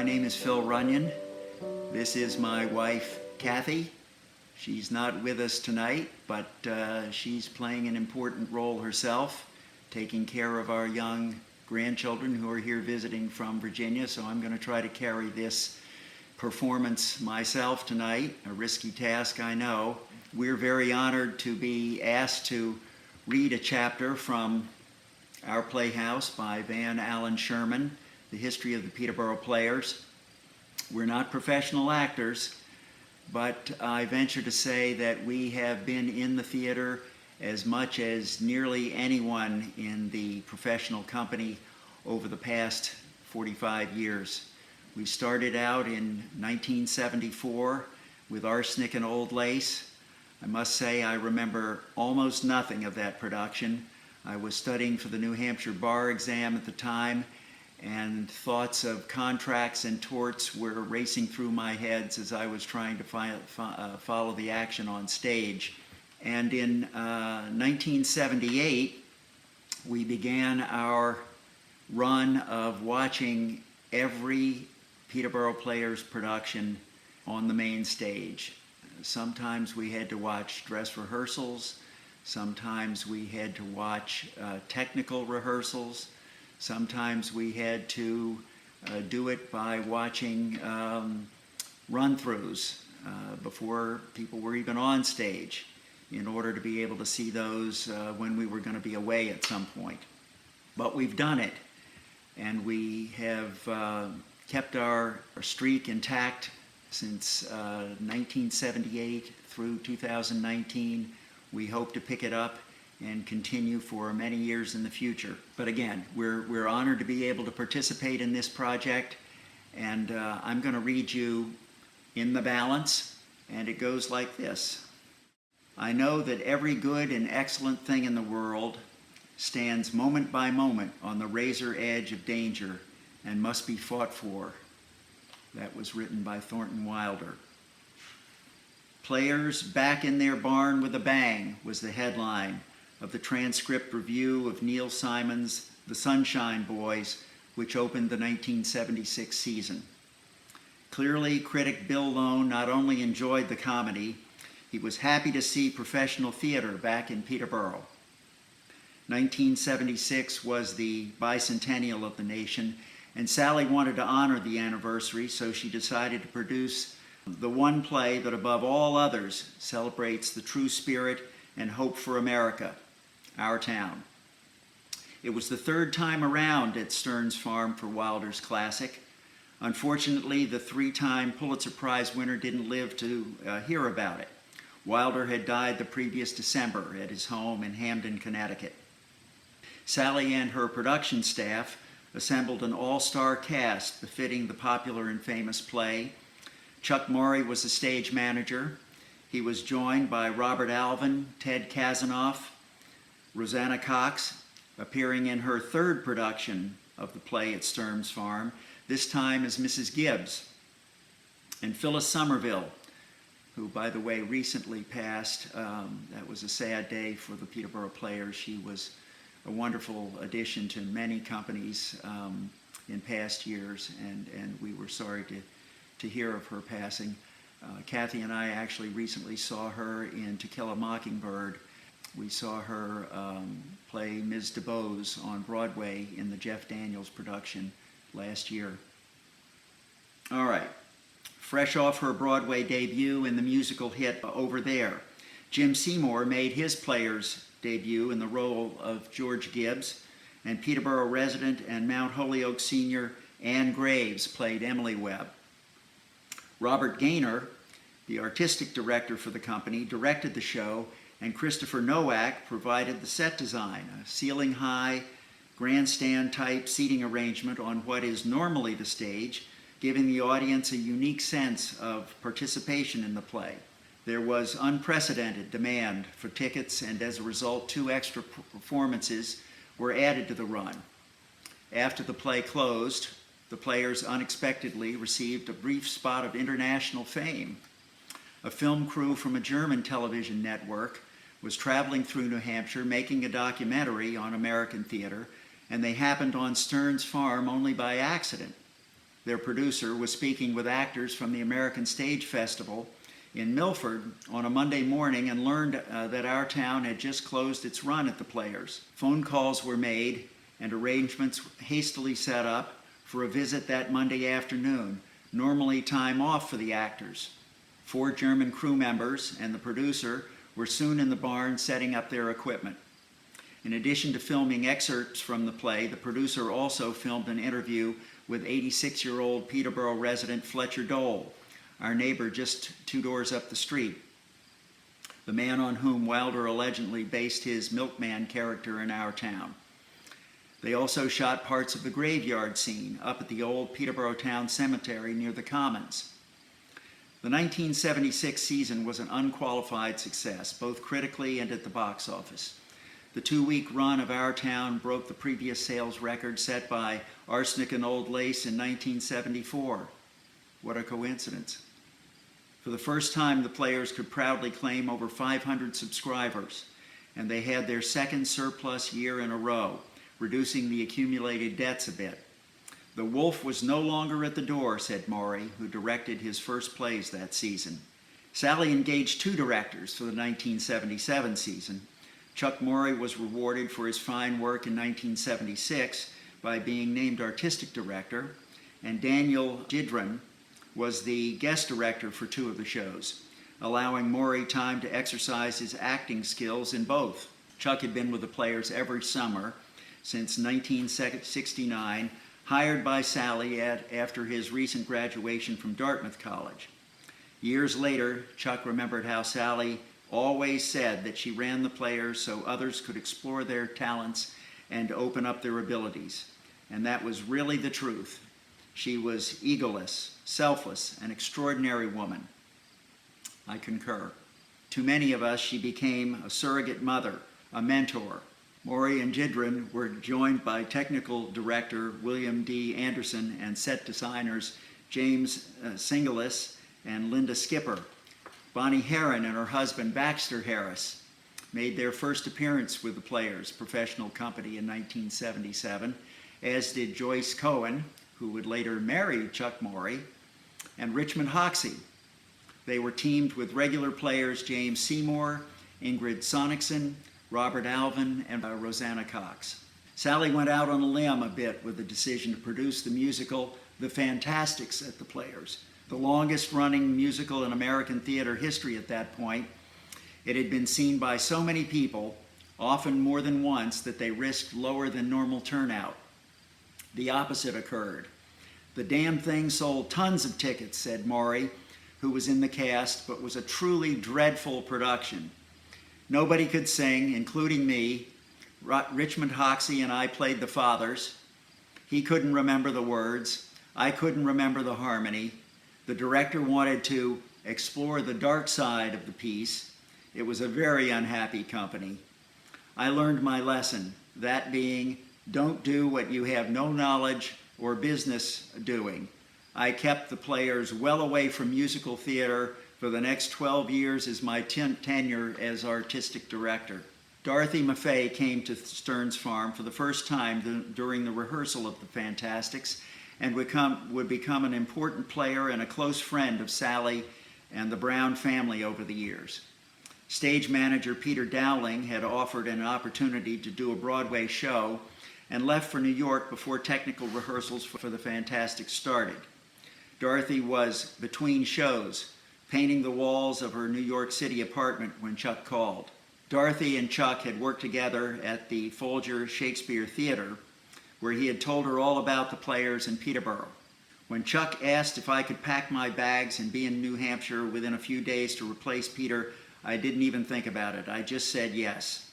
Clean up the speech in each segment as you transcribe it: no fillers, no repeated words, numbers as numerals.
My name is Phil Runyon. This is my wife, Cathie. She's not with us tonight, but she's playing an important role herself, taking care of our young grandchildren who are here visiting from Virginia, so I'm going to try to carry this performance myself tonight, a risky task, I know. We're very honored to be asked to read a chapter from Our Playhouse by Van Allen Sherman, The History of the Peterborough Players. We're not professional actors, but I venture to say that we have been in the theater as much as nearly anyone in the professional company over the past 45 years. We started out in 1974 with Arsenic and Old Lace. I must say I remember almost nothing of that production. I was studying for the New Hampshire bar exam at the time, and thoughts of contracts and torts were racing through my head as I was trying to follow the action on stage. And in 1978, we began our run of watching every Peterborough Players production on the main stage. Sometimes we had to watch dress rehearsals, sometimes we had to watch technical rehearsals, sometimes we had to do it by watching run-throughs before people were even on stage in order to be able to see those when we were going to be away at some point. But we've done it, and we have kept our streak intact since 1978 through 2019. We hope to pick it up and continue for many years in the future. But again, we're honored to be able to participate in this project, and I'm going to read you In the Balance, and it goes like this. I know that every good and excellent thing in the world stands moment by moment on the razor edge of danger and must be fought for. That was written by Thornton Wilder. Players back in their barn with a bang was the headline of the transcript review of Neil Simon's The Sunshine Boys, which opened the 1976 season. Clearly, critic Bill Lone not only enjoyed the comedy, he was happy to see professional theater back in Peterborough. 1976 was the bicentennial of the nation, and Sally wanted to honor the anniversary, so she decided to produce the one play that above all others celebrates the true spirit and hope for America, Our Town. It was the third time around at Stearns Farm for Wilder's classic. Unfortunately, the three-time Pulitzer Prize winner didn't live to hear about it. Wilder had died the previous December at his home in Hamden, Connecticut. Sally and her production staff assembled an all-star cast befitting the popular and famous play. Chuck Morey was the stage manager. He was joined by Robert Alvin, Ted Kazanoff, Rosanna Cox, appearing in her third production of the play at Stearns Farm, this time as Mrs. Gibbs, and Phyllis Somerville, who, by the way, recently passed. That was a sad day for the Peterborough Players. She was a wonderful addition to many companies in past years, and we were sorry to hear of her passing. Cathie and I actually recently saw her in To Kill a Mockingbird. We saw her play Ms. DeBose on Broadway in the Jeff Daniels production last year. All right, fresh off her Broadway debut in the musical hit Over There, Jim Seymour made his Players debut in the role of George Gibbs, and Peterborough resident and Mount Holyoke senior Anne Graves played Emily Webb. Robert Gaynor, the artistic director for the company, directed the show, and Christopher Nowak provided the set design, a ceiling-high, grandstand-type seating arrangement on what is normally the stage, giving the audience a unique sense of participation in the play. There was unprecedented demand for tickets, and as a result, 2 extra performances were added to the run. After the play closed, the Players unexpectedly received a brief spot of international fame. A film crew from a German television network was traveling through New Hampshire making a documentary on American theater, and they happened on Stearns Farm only by accident. their producer, was speaking with actors from the American Stage Festival in Milford on a Monday morning and learned that our town had just closed its run at the Players. Phone calls were made and arrangements hastily set up for a visit that Monday afternoon, normally time off for the actors. 4 German crew members and the producer were soon in the barn setting up their equipment. In addition to filming excerpts from the play, the producer also filmed an interview with 86-year-old Peterborough resident Fletcher Dole, our neighbor just 2 doors up the street, the man on whom Wilder allegedly based his milkman character in Our Town. They also shot parts of the graveyard scene up at the old Peterborough Town Cemetery near the Commons. The 1976 season was an unqualified success, both critically and at the box office. The 2-week run of Our Town broke the previous sales record set by Arsenic and Old Lace in 1974. What a coincidence. For the first time, the Players could proudly claim over 500 subscribers, and they had their second surplus year in a row, reducing the accumulated debts a bit. The wolf was no longer at the door, said Maury, who directed his first plays that season. Sally engaged 2 directors for the 1977 season. Chuck Maury was rewarded for his fine work in 1976 by being named artistic director, and Daniel Gidron was the guest director for 2 of the shows, allowing Maury time to exercise his acting skills in both. Chuck had been with the Players every summer since 1969, hired by Sally after his recent graduation from Dartmouth College. Years later, Chuck remembered how Sally always said that she ran the Players so others could explore their talents and open up their abilities. And that was really the truth. She was egoless, selfless, an extraordinary woman. I concur. To many of us, she became a surrogate mother, a mentor. Maury and Gidron were joined by technical director William D. Anderson and set designers James Singelis and Linda Skipper. Bonnie Herron and her husband Baxter Harris made their first appearance with the Players professional company in 1977, as did Joyce Cohen, who would later marry Chuck Maury, and Richmond Hoxie. They were teamed with regular Players James Seymour, Ingrid Sonicson, Robert Alvin, and Rosanna Cox. Sally went out on a limb a bit with the decision to produce the musical The Fantastics at the Players, the longest-running musical in American theater history at that point. It had been seen by so many people, often more than once, that they risked lower than normal turnout. The opposite occurred. The damn thing sold tons of tickets, said Maury, who was in the cast, but was a truly dreadful production. Nobody could sing, including me. Richmond Hoxie and I played the fathers. He couldn't remember the words. I couldn't remember the harmony. The director wanted to explore the dark side of the piece. It was a very unhappy company. I learned my lesson, that being, don't do what you have no knowledge or business doing. I kept the Players well away from musical theater for the next 12 years as my tenure as artistic director. Dorothy Maffei came to Stearns Farm for the first time during the rehearsal of The Fantastics and would become an important player and a close friend of Sally and the Brown family over the years. Stage manager Peter Dowling had offered an opportunity to do a Broadway show and left for New York before technical rehearsals for The Fantastics started. Dorothy was between shows, painting the walls of her New York City apartment when Chuck called. Dorothy and Chuck had worked together at the Folger Shakespeare Theater, where he had told her all about the Players in Peterborough. When Chuck asked if I could pack my bags and be in New Hampshire within a few days to replace Peter, I didn't even think about it. I just said yes.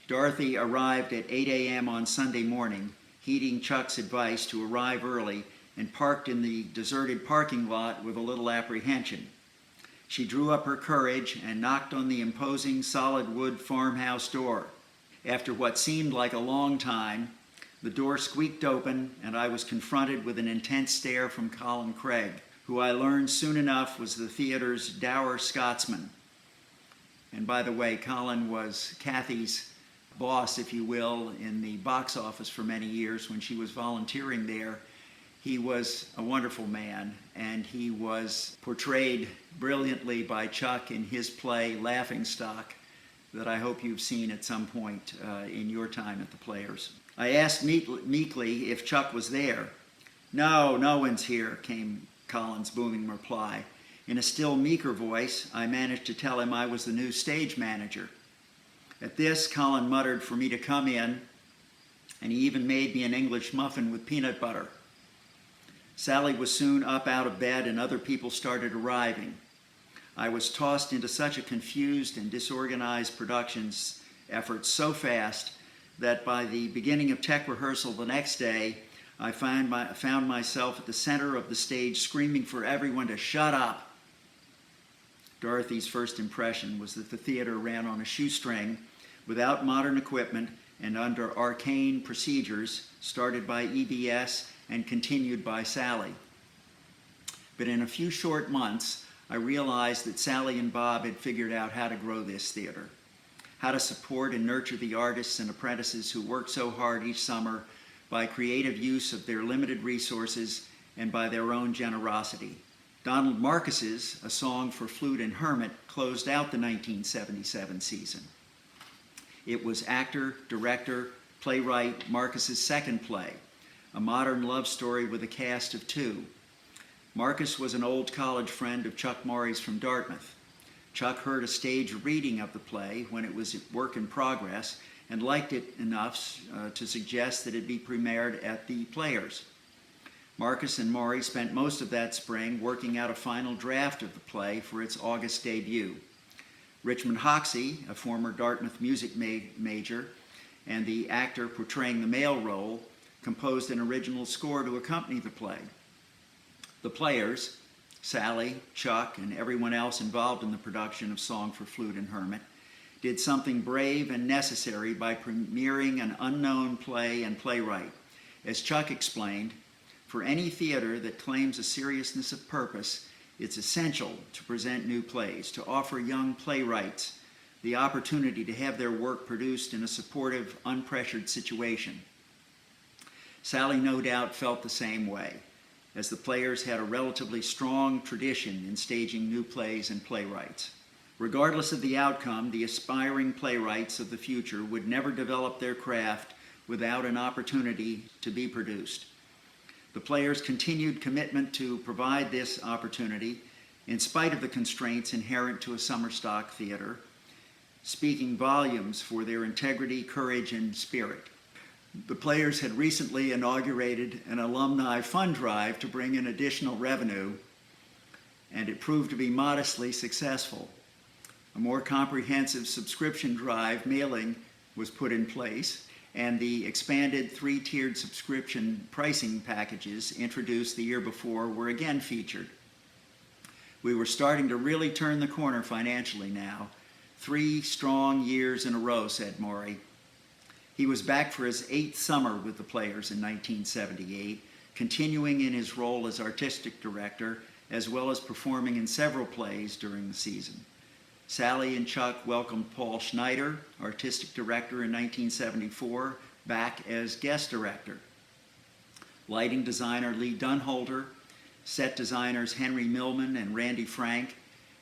Dorothy arrived at 8 a.m. on Sunday morning, heeding Chuck's advice to arrive early, and parked in the deserted parking lot with a little apprehension. She drew up her courage and knocked on the imposing solid wood farmhouse door. After what seemed like a long time, the door squeaked open and I was confronted with an intense stare from Colin Craig, who I learned soon enough was the theater's dour Scotsman. And by the way, Colin was Cathie's boss, if you will, in the box office for many years when she was volunteering there. He was a wonderful man, and he was portrayed brilliantly by Chuck in his play Laughingstock that I hope you've seen at some point in your time at the Players. I asked meekly if Chuck was there. "No, no one's here," came Colin's booming reply. In a still meeker voice, I managed to tell him I was the new stage manager. At this, Colin muttered for me to come in, and he even made me an English muffin with peanut butter. Sally was soon up out of bed, and other people started arriving. I was tossed into such a confused and disorganized productions effort so fast that by the beginning of tech rehearsal the next day, I found myself at the center of the stage screaming for everyone to shut up. Dorothy's first impression was that the theater ran on a shoestring, without modern equipment and under arcane procedures started by EBS and continued by Sally. But in a few short months, I realized that Sally and Bob had figured out how to grow this theater, how to support and nurture the artists and apprentices who worked so hard each summer by creative use of their limited resources and by their own generosity. Donald Marcus's A Song for Flute and Hermit closed out the 1977 season. It was actor, director, playwright Marcus's second play, a modern love story with a cast of two. Marcus was an old college friend of Chuck Morey's from Dartmouth. Chuck heard a stage reading of the play when it was work in progress and liked it enough to suggest that it be premiered at the Players. Marcus and Morey spent most of that spring working out a final draft of the play for its August debut. Richmond Hoxie, a former Dartmouth music major and the actor portraying the male role, composed an original score to accompany the play. The Players, Sally, Chuck, and everyone else involved in the production of Song for Flute and Hermit, did something brave and necessary by premiering an unknown play and playwright. As Chuck explained, for any theater that claims a seriousness of purpose, it's essential to present new plays, to offer young playwrights the opportunity to have their work produced in a supportive, unpressured situation. Sally no doubt felt the same way, as the Players had a relatively strong tradition in staging new plays and playwrights. Regardless of the outcome, the aspiring playwrights of the future would never develop their craft without an opportunity to be produced. The Players' continued commitment to provide this opportunity, in spite of the constraints inherent to a summer stock theater, speaking volumes for their integrity, courage, and spirit. The Players had recently inaugurated an alumni fund drive to bring in additional revenue, and it proved to be modestly successful. A more comprehensive subscription drive mailing was put in place, and the expanded three-tiered subscription pricing packages introduced the year before were again featured. We were starting to really turn the corner financially now. 3 strong years in a row, said Morey. He was back for his 8th summer with the Players in 1978, continuing in his role as artistic director, as well as performing in several plays during the season. Sally and Chuck welcomed Paul Schneider, artistic director in 1974, back as guest director. Lighting designer Lee Dunholder, set designers Henry Millman and Randy Frank,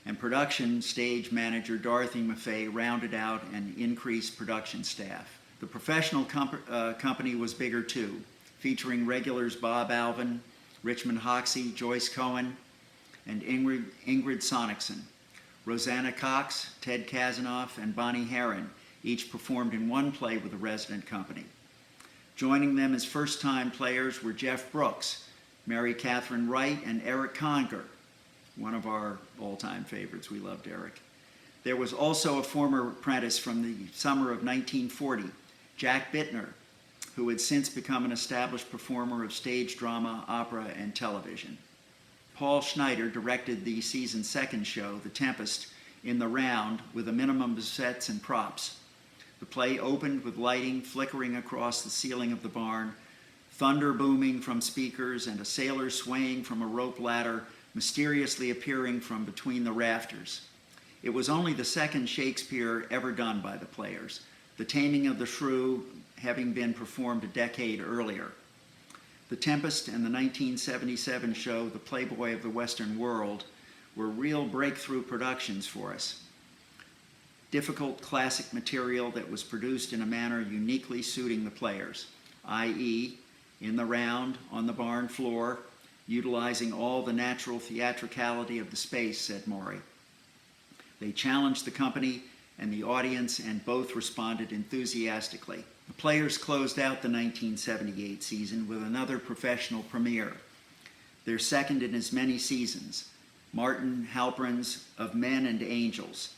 and production stage manager Dorothy Maffei rounded out and increased production staff. The professional company was bigger too, featuring regulars Bob Alvin, Richmond Hoxie, Joyce Cohen, and Ingrid Sonicson. Rosanna Cox, Ted Kazanoff, and Bonnie Herron each performed in one play with the resident company. Joining them as first-time players were Jeff Brooks, Mary Catherine Wright, and Eric Conger, one of our all-time favorites. We loved Eric. There was also a former apprentice from the summer of 1940, Jack Bittner, who had since become an established performer of stage drama, opera, and television. Paul Schneider directed the season's second show, The Tempest, in the round with a minimum of sets and props. The play opened with lighting flickering across the ceiling of the barn, thunder booming from speakers, and a sailor swaying from a rope ladder mysteriously appearing from between the rafters. It was only the second Shakespeare ever done by the Players, The Taming of the Shrew having been performed a decade earlier. The Tempest and the 1977 show The Playboy of the Western World were real breakthrough productions for us. Difficult classic material that was produced in a manner uniquely suiting the players, i.e., in the round, on the barn floor, utilizing all the natural theatricality of the space, said Maury. They challenged the company and the audience, and both responded enthusiastically. The Players closed out the 1978 season with another professional premiere, their second in as many seasons, Martin Halperin's Of Men and Angels.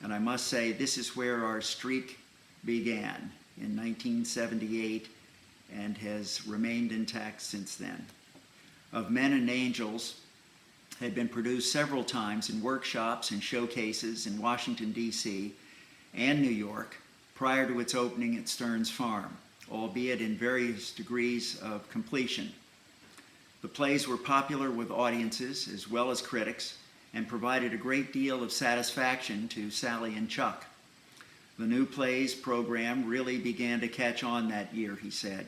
And I must say, this is where our streak began in 1978 and has remained intact since then. Of Men and Angels had been produced several times in workshops and showcases in Washington, D.C. and New York prior to its opening at Stearns Farm, albeit in various degrees of completion. The plays were popular with audiences as well as critics and provided a great deal of satisfaction to Sally and Chuck. The new plays program really began to catch on that year, he said.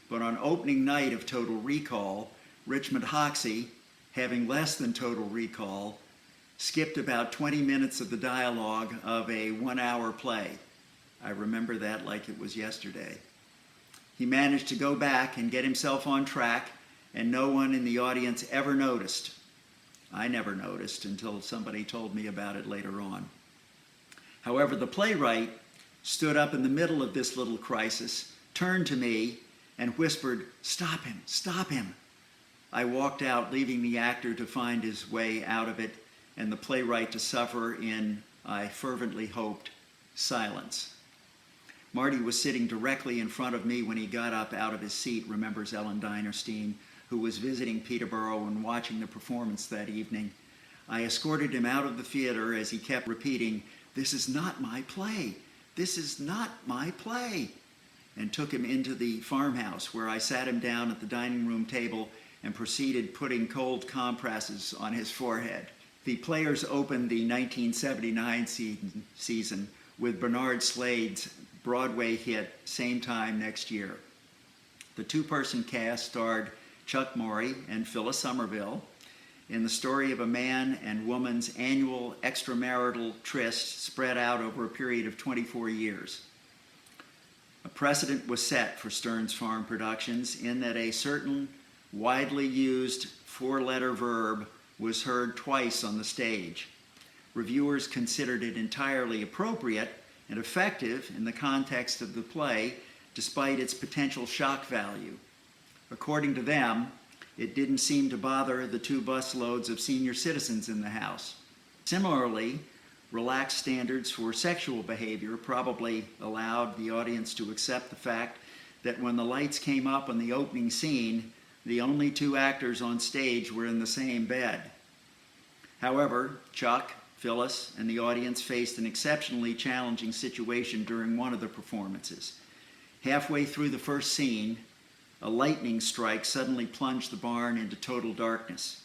But on opening night of Total Recall, Richmond Hoxie, having less than Total Recall, skipped about 20 minutes of the dialogue of a 1-hour play. I remember that like it was yesterday. He managed to go back and get himself on track, and no one in the audience ever noticed. I never noticed until somebody told me about it later on. However, the playwright stood up in the middle of this little crisis, turned to me, and whispered, "Stop him, stop him." I walked out, leaving the actor to find his way out of it, and the playwright to suffer in, I fervently hoped, silence. Marty was sitting directly in front of me when he got up out of his seat, remembers Ellen Dinerstein, who was visiting Peterborough and watching the performance that evening. I escorted him out of the theater as he kept repeating, "This is not my play. This is not my play," and took him into the farmhouse, where I sat him down at the dining room table and proceeded putting cold compresses on his forehead. The Players opened the 1979 season with Bernard Slade's Broadway hit Same Time Next Year. The two-person cast starred Chuck Maury and Phyllis Somerville in the story of a man and woman's annual extramarital tryst spread out over a period of 24 years. A precedent was set for Stearns Farm Productions in that a certain widely used four-letter verb was heard twice on the stage. Reviewers considered it entirely appropriate and effective in the context of the play, despite its potential shock value. According to them, it didn't seem to bother the 2 busloads of senior citizens in the house. Similarly, relaxed standards for sexual behavior probably allowed the audience to accept the fact that when the lights came up on the opening scene, the only 2 actors on stage were in the same bed. However, Chuck, Phyllis, and the audience faced an exceptionally challenging situation during one of the performances. Halfway through the first scene, a lightning strike suddenly plunged the barn into total darkness.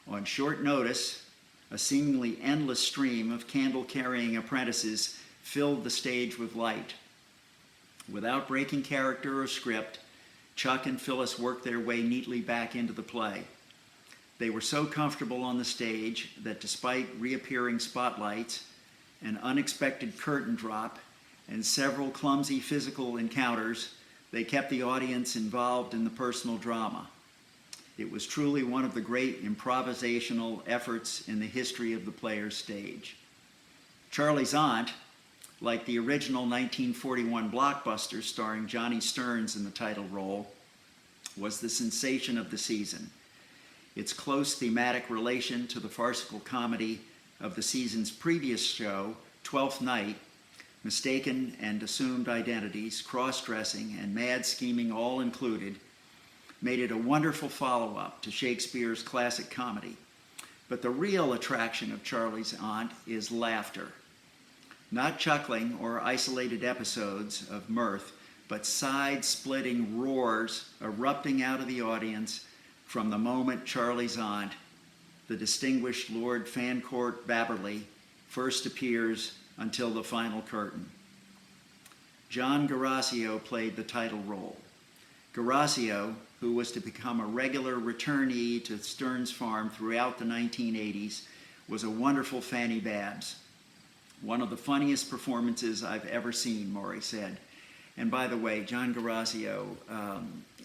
On short notice, a seemingly endless stream of candle-carrying apprentices filled the stage with light. Without breaking character or script, Chuck and Phyllis worked their way neatly back into the play. They were so comfortable on the stage that despite reappearing spotlights, an unexpected curtain drop, and several clumsy physical encounters, they kept the audience involved in the personal drama. It was truly one of the great improvisational efforts in the history of the Players stage. Charlie's Aunt, like the original 1941 blockbuster starring Johnny Stearns in the title role, was the sensation of the season. Its close thematic relation to the farcical comedy of the season's previous show, Twelfth Night, mistaken and assumed identities, cross-dressing, and mad scheming all included, made it a wonderful follow-up to Shakespeare's classic comedy. But the real attraction of Charlie's Aunt is laughter. Not chuckling or isolated episodes of mirth, but side-splitting roars erupting out of the audience from the moment Charlie's Aunt, the distinguished Lord Fancourt Babberley, first appears until the final curtain. John Garasio played the title role. Garazio, who was to become a regular returnee to Stearns Farm throughout the 1980s, was a wonderful Fanny Babs. One of the funniest performances I've ever seen, Maury said. And by the way, John Garazio,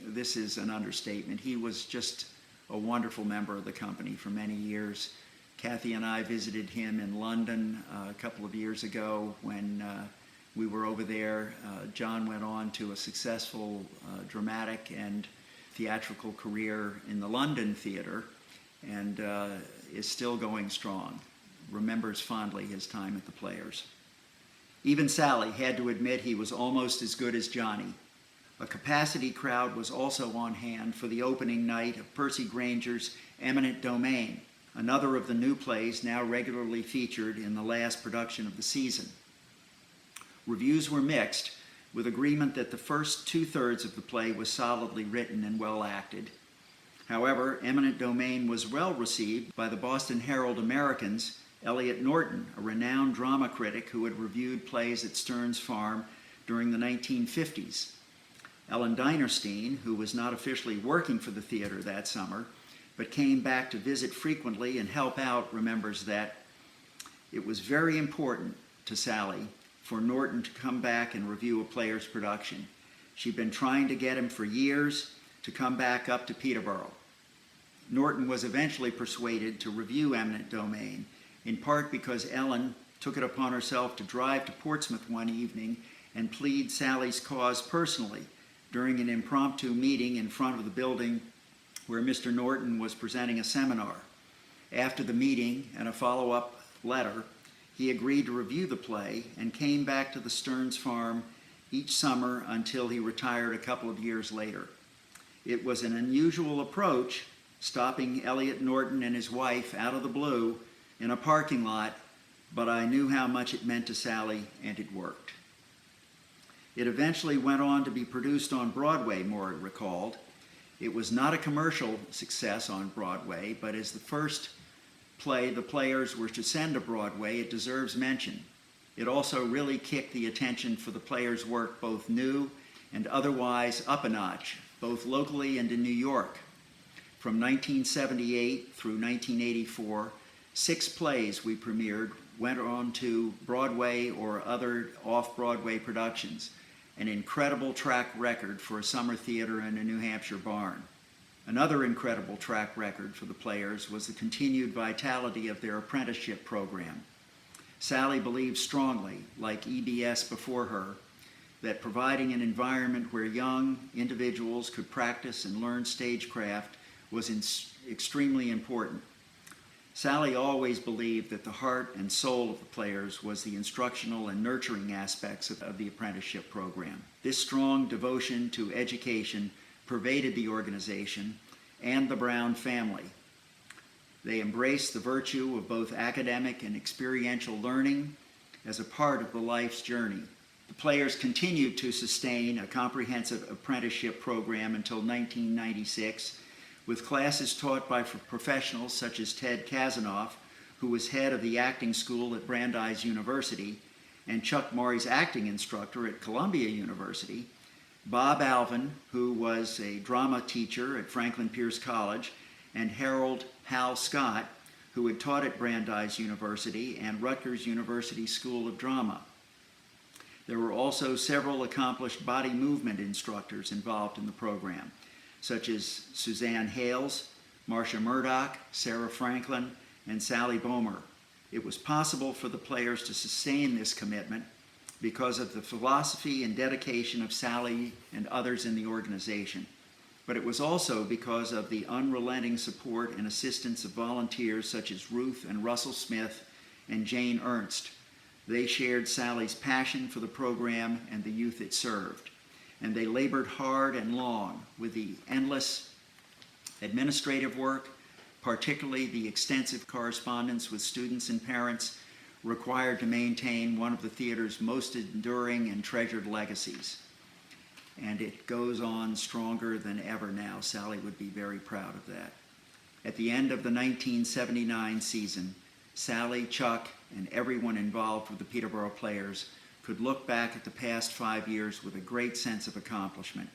this is an understatement. He was just a wonderful member of the company for many years. Cathie and I visited him in London a couple of years ago when we were over there. John went on to a successful dramatic and theatrical career in the London theater and is still going strong. Remembers fondly his time at the Players. Even Sally had to admit he was almost as good as Johnny. A capacity crowd was also on hand for the opening night of Percy Granger's Eminent Domain, another of the new plays now regularly featured in the last production of the season. Reviews were mixed, with agreement that the first two-thirds of the play was solidly written and well acted. However, Eminent Domain was well received by the Boston Herald American's Elliot Norton, a renowned drama critic who had reviewed plays at Stearns Farm during the 1950s. Ellen Dinerstein, who was not officially working for the theater that summer, but came back to visit frequently and help out, remembers that it was very important to Sally for Norton to come back and review a Player's production. She'd been trying to get him for years to come back up to Peterborough. Norton was eventually persuaded to review Eminent Domain, in part because Ellen took it upon herself to drive to Portsmouth one evening and plead Sally's cause personally during an impromptu meeting in front of the building where Mr. Norton was presenting a seminar. After the meeting and a follow-up letter, he agreed to review the play and came back to the Stearns Farm each summer until he retired a couple of years later. It was an unusual approach, stopping Elliot Norton and his wife out of the blue in a parking lot, but I knew how much it meant to Sally, and it worked. It eventually went on to be produced on Broadway, Maury recalled. It was not a commercial success on Broadway, but as the first play the Players were to send to Broadway, it deserves mention. It also really kicked the attention for the Players' work, both new and otherwise, up a notch, both locally and in New York. From 1978 through 1984, 6 plays we premiered went on to Broadway or other off-Broadway productions, an incredible track record for a summer theater in a New Hampshire barn. Another incredible track record for the Players was the continued vitality of their apprenticeship program. Sally believed strongly, like EBS before her, that providing an environment where young individuals could practice and learn stagecraft was extremely important. Sally always believed that the heart and soul of the Players was the instructional and nurturing aspects of the apprenticeship program. This strong devotion to education pervaded the organization and the Brown family. They embraced the virtue of both academic and experiential learning as a part of the life's journey. The Players continued to sustain a comprehensive apprenticeship program until 1996, with classes taught by professionals such as Ted Kazanoff, who was head of the acting school at Brandeis University, and Chuck Maury's acting instructor at Columbia University, Bob Alvin, who was a drama teacher at Franklin Pierce College, and Harold Hal Scott, who had taught at Brandeis University and Rutgers University School of Drama. There were also several accomplished body movement instructors involved in the program, such as Suzanne Hales, Marcia Murdoch, Sarah Franklin, and Sally Bomer. It was possible for the Players to sustain this commitment because of the philosophy and dedication of Sally and others in the organization. But it was also because of the unrelenting support and assistance of volunteers such as Ruth and Russell Smith and Jane Ernst. They shared Sally's passion for the program and the youth it served, and they labored hard and long with the endless administrative work, particularly the extensive correspondence with students and parents required to maintain one of the theater's most enduring and treasured legacies. And it goes on stronger than ever now. Sally would be very proud of that. At the end of the 1979 season, Sally, Chuck, and everyone involved with the Peterborough Players could look back at the past 5 years with a great sense of accomplishment.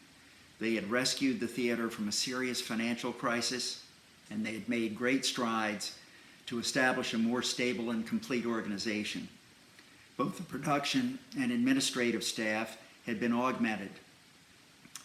They had rescued the theater from a serious financial crisis, and they had made great strides to establish a more stable and complete organization. Both the production and administrative staff had been augmented.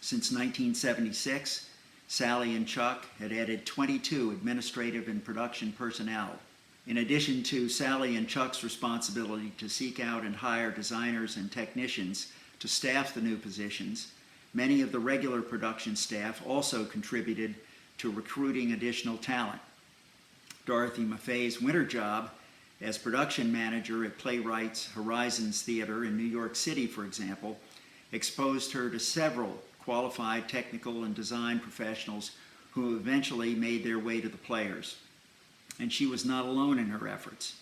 Since 1976, Sally and Chuck had added 22 administrative and production personnel. In addition to Sally and Chuck's responsibility to seek out and hire designers and technicians to staff the new positions, many of the regular production staff also contributed to recruiting additional talent. Dorothy Maffei's winter job as production manager at Playwrights Horizons Theater in New York City, for example, exposed her to several qualified technical and design professionals who eventually made their way to the Players. And she was not alone in her efforts.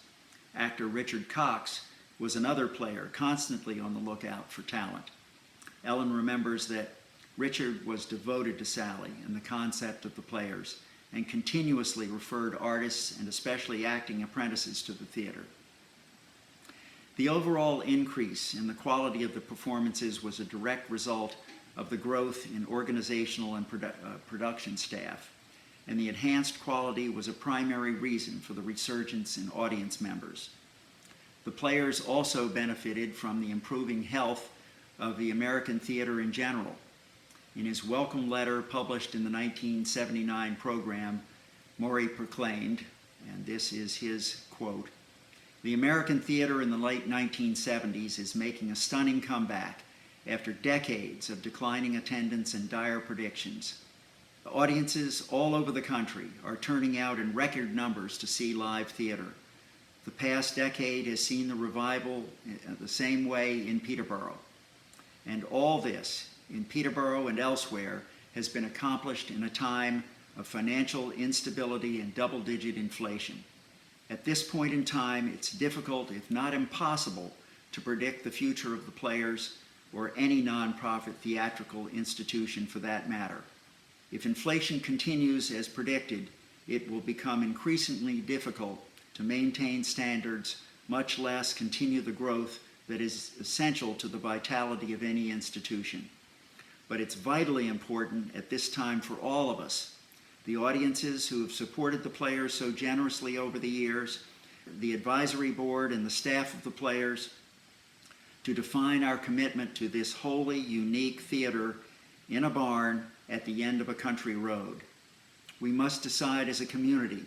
Actor Richard Cox was another player constantly on the lookout for talent. Ellen remembers that Richard was devoted to Sally and the concept of the Players, and continuously referred artists and especially acting apprentices to the theater. The overall increase in the quality of the performances was a direct result of the growth in organizational and production staff, and the enhanced quality was a primary reason for the resurgence in audience members. The Players also benefited from the improving health of the American theater in general. In his welcome letter published in the 1979 program, Maury proclaimed, and this is his quote, "The American theater in the late 1970s is making a stunning comeback after decades of declining attendance and dire predictions. The audiences all over the country are turning out in record numbers to see live theater. The past decade has seen the revival the same way in Peterborough. And all this, in Peterborough and elsewhere, has been accomplished in a time of financial instability and double-digit inflation. At this point in time, it's difficult, if not impossible, to predict the future of the Players or any nonprofit theatrical institution for that matter. If inflation continues as predicted, it will become increasingly difficult to maintain standards, much less continue the growth that is essential to the vitality of any institution. But it's vitally important at this time for all of us, the audiences who have supported the Players so generously over the years, the advisory board and the staff of the Players, to define our commitment to this wholly unique theater in a barn at the end of a country road. We must decide as a community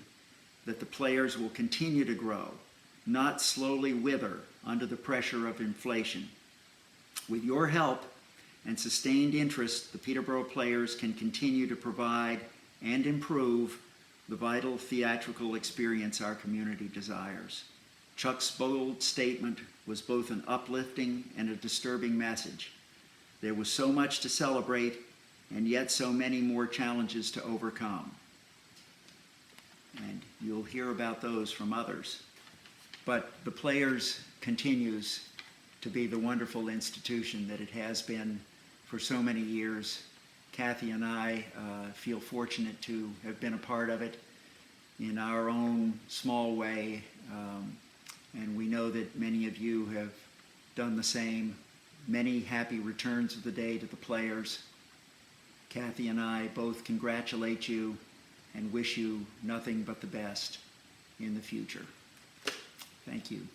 that the Players will continue to grow, not slowly wither under the pressure of inflation. With your help and sustained interest, the Peterborough Players can continue to provide and improve the vital theatrical experience our community desires." Chuck's bold statement was both an uplifting and a disturbing message. There was so much to celebrate, and yet so many more challenges to overcome. And you'll hear about those from others. But the Players continues to be the wonderful institution that it has been for so many years. Cathie and I feel fortunate to have been a part of it in our own small way, and we know that many of you have done the same. Many happy returns of the day to the Players. Cathie and I both congratulate you and wish you nothing but the best in the future. Thank you.